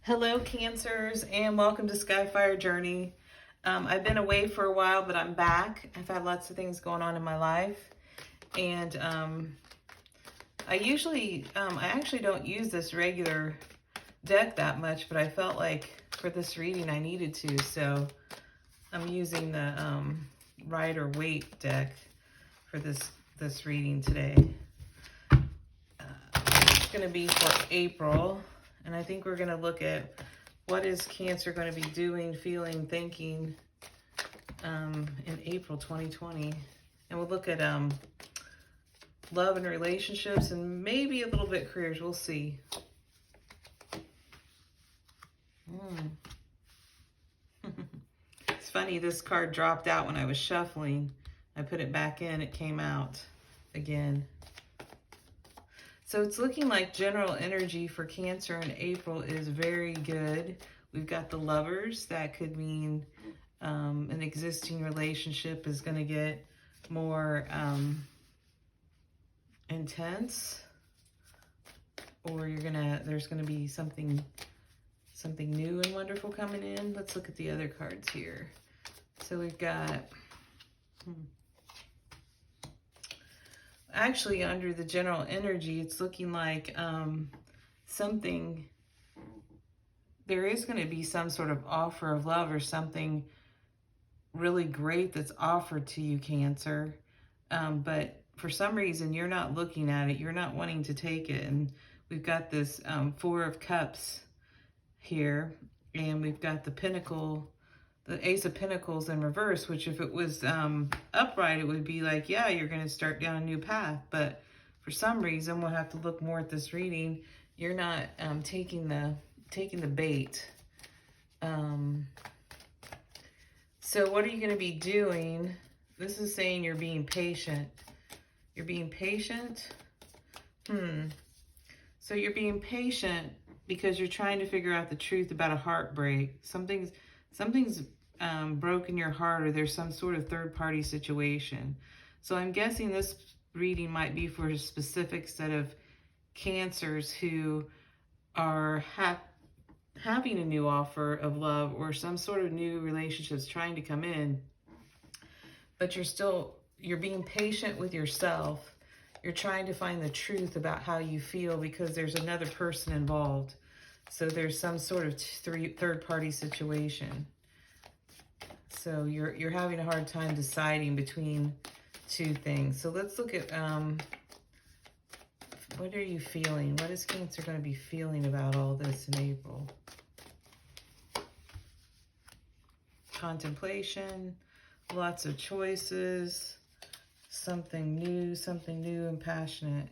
Hello, Cancers, and welcome to Skyfire Journey. I've been away for a while, but I'm back. I've had lots of things going on in my life, and I actually don't use this regular deck that much, but I felt like for this reading I needed to, so I'm using the Rider Waite deck for this reading today. It's going to be for April. And I think we're going to look at what is Cancer going to be doing, feeling, thinking in April 2020. And we'll look at love and relationships and maybe a little bit careers. We'll see. It's funny, this card dropped out when I was shuffling. I put it back in, it came out again. So it's looking like general energy for Cancer in April is very good. We've got the Lovers. That could mean an existing relationship is going to get more intense, or there's going to be something new and wonderful coming in. Let's look at the other cards here. So we've got actually, under the general energy, it's looking like there is going to be some sort of offer of love or something really great that's offered to you, Cancer. But for some reason, you're not looking at it. You're not wanting to take it. And we've got this Four of Cups here. And we've got the Pentacle, the Ace of Pentacles in reverse, which if it was upright, it would be like, yeah, you're going to start down a new path. But for some reason, we'll have to look more at this reading. You're not taking the bait. So what are you going to be doing? This is saying you're being patient. You're being patient? So you're being patient because you're trying to figure out the truth about a heartbreak. Something's broken your heart, or there's some sort of third-party situation. So I'm guessing this reading might be for a specific set of Cancers who are having a new offer of love or some sort of new relationships trying to come in, but you're being patient with yourself. You're trying to find the truth about how you feel because there's another person involved. So there's some sort of third-party situation. So you're having a hard time deciding between two things. So let's look at what are you feeling? What is Cancer going to be feeling about all this in April? Contemplation, lots of choices, something new and passionate.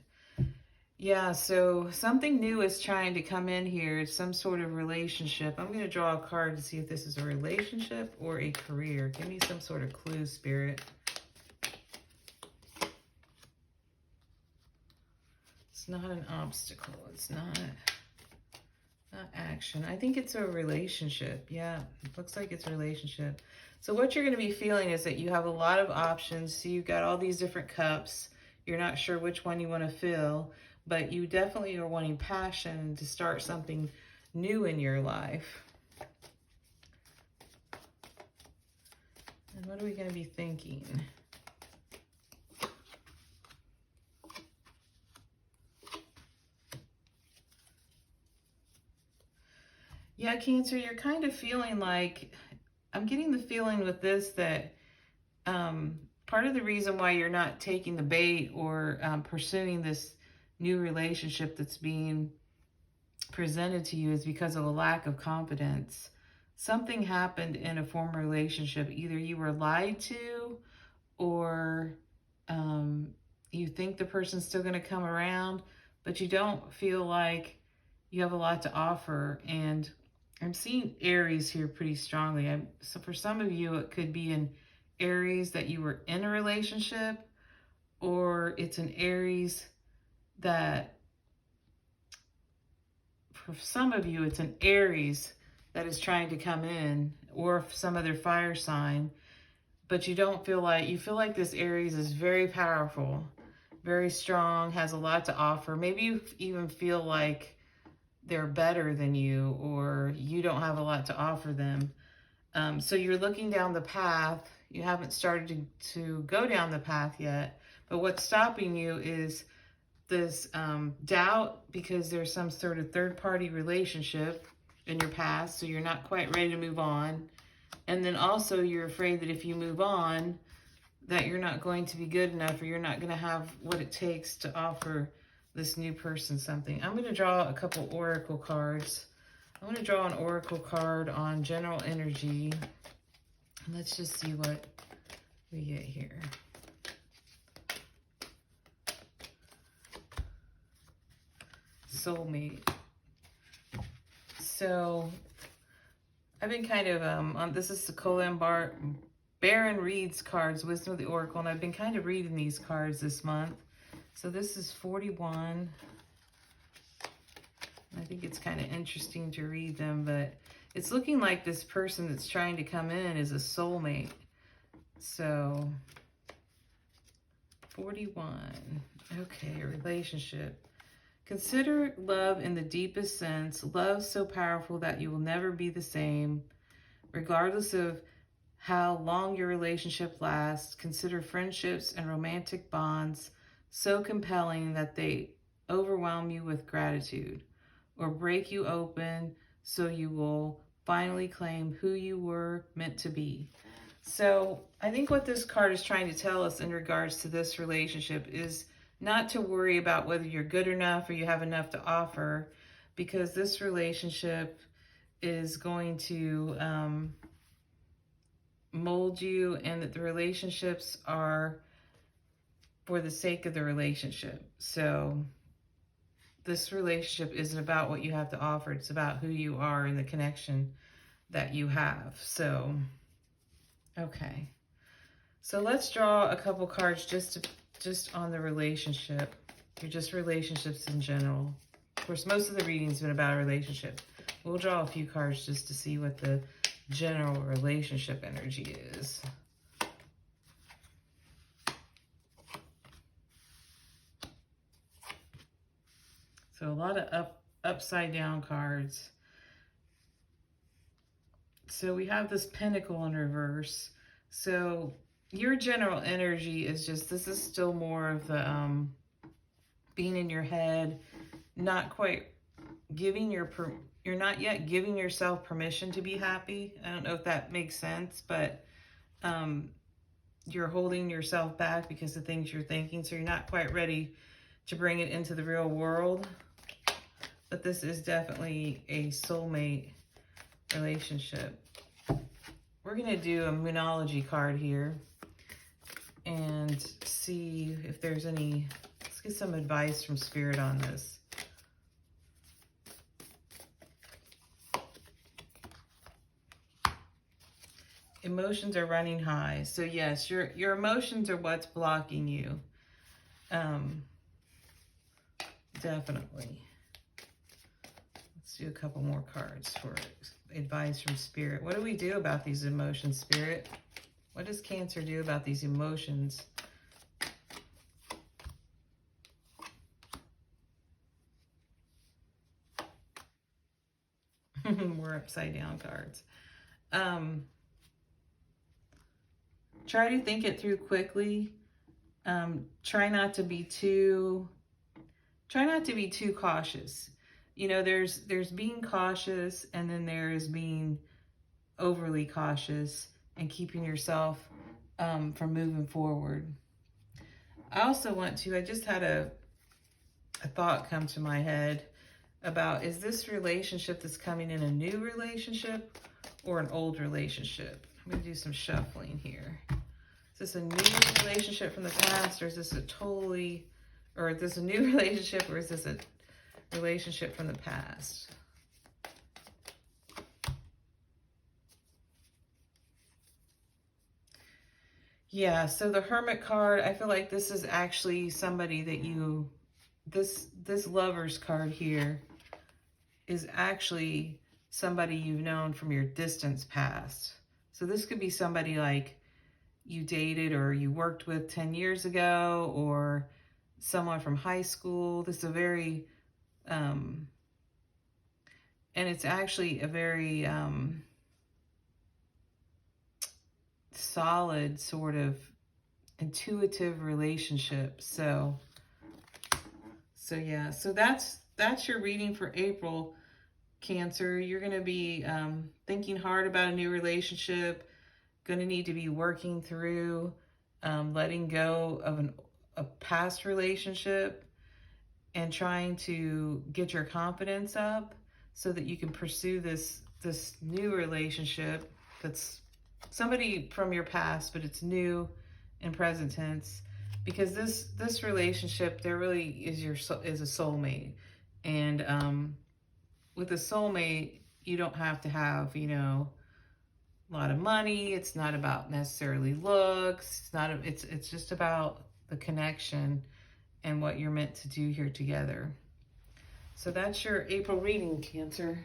Yeah, so something new is trying to come in here. It's some sort of relationship. I'm going to draw a card to see if this is a relationship or a career. Give me some sort of clue, Spirit. It's not an obstacle. It's not action. I think it's a relationship. Yeah, it looks like it's a relationship. So what you're going to be feeling is that you have a lot of options. So you've got all these different cups. You're not sure which one you want to fill, but you definitely are wanting passion to start something new in your life. And what are we going to be thinking? Yeah, Cancer, you're kind of feeling like, I'm getting the feeling with this that part of the reason why you're not taking the bait or pursuing this new relationship that's being presented to you is because of a lack of confidence. Something happened in a former relationship. Either you were lied to, or you think the person's still going to come around, but you don't feel like you have a lot to offer. And I'm seeing Aries here pretty strongly. So for some of you, it could be an Aries that you were in a relationship, or it's an Aries that, for some of you, it's an Aries that is trying to come in, or some other fire sign, but you feel like this Aries is very powerful, very strong, has a lot to offer. Maybe you even feel like they're better than you, or you don't have a lot to offer them. So you're looking down the path. You haven't started to go down the path yet, but what's stopping you is this doubt, because there's some sort of third-party relationship in your past, so you're not quite ready to move on. And then also you're afraid that if you move on, that you're not going to be good enough, or you're not going to have what it takes to offer this new person something. I'm going to draw a couple oracle cards. I'm going to draw an oracle card on general energy. Let's just see what we get here. Soulmate. So I've been kind of, this is the Colin Baron Reads cards, Wisdom of the Oracle, and I've been kind of reading these cards this month. So this is 41. I think it's kind of interesting to read them, but it's looking like this person that's trying to come in is a soulmate. So 41. Okay, a relationship. Consider love in the deepest sense, love so powerful that you will never be the same, regardless of how long your relationship lasts. Consider friendships and romantic bonds so compelling that they overwhelm you with gratitude, or break you open so you will finally claim who you were meant to be. So I think what this card is trying to tell us in regards to this relationship is not to worry about whether you're good enough or you have enough to offer, because this relationship is going to mold you, and that the relationships are for the sake of the relationship. So this relationship isn't about what you have to offer. It's about who you are and the connection that you have. So, okay. So let's draw a couple cards just on the relationship, or just relationships in general. Of course, most of the reading's been about a relationship. We'll draw a few cards just to see what the general relationship energy is. So a lot of upside down cards. So we have this Pentacle in reverse. So your general energy is just, this is still more of the being in your head, not quite giving you're not yet giving yourself permission to be happy. I don't know if that makes sense, but you're holding yourself back because of things you're thinking. So you're not quite ready to bring it into the real world. But this is definitely a soulmate relationship. We're going to do a Moonology card here and see if there's any, let's get some advice from Spirit on this. Emotions are running high. So yes, your emotions are what's blocking you. Definitely. Let's do a couple more cards for advice from Spirit. What do we do about these emotions, Spirit? What does Cancer do about these emotions? More upside down cards. Try to think it through quickly. Try not to be too cautious. You know, there's being cautious, and then there's being overly cautious and keeping yourself from moving forward. I just had a thought come to my head about, is this relationship that's coming in a new relationship or an old relationship? I'm going to do some shuffling here. Is this a new relationship from the past, or is this is this a new relationship, or is this a relationship from the past? Yeah, so the Hermit card, I feel like this is actually somebody that this Lovers card here is actually somebody you've known from your distance past. So this could be somebody like you dated or you worked with 10 years ago, or someone from high school. This is a very And it's actually a very solid sort of intuitive relationship. So yeah, so that's your reading for April, Cancer. You're going to be thinking hard about a new relationship, going to need to be working through letting go of a past relationship and trying to get your confidence up so that you can pursue this new relationship that's somebody from your past, but it's new in present tense, because this relationship, there really is is a soulmate. And with a soulmate, you don't have to have, you know, a lot of money. It's not about necessarily looks. It's just about the connection and what you're meant to do here together. So that's your April reading, Cancer.